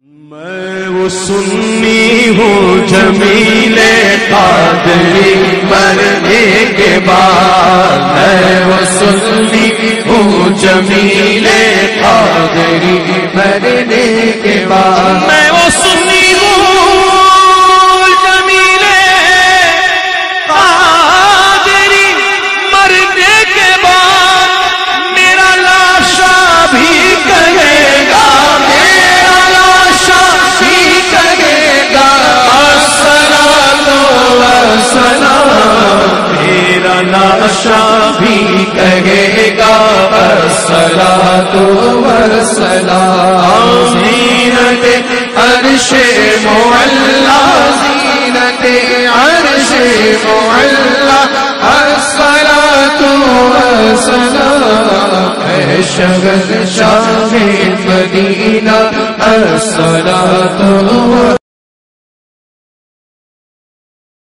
میں وہ سنی ہوں جمیل قادری مرنے کے بعد، میں وہ سنی ہوں جمیل قادری مرنے کے بعد، میں وہ سنی ہوں جمیل قادری مرنے کے بعد، میرا لاشا بھی کہے گا، لاشا بھی کہے گا الصلاۃ والسلام، زینت عرش معلا، زینت عرش معلا، الصلاۃ والسلام، اے شہنشاہ مدینہ الصلاۃ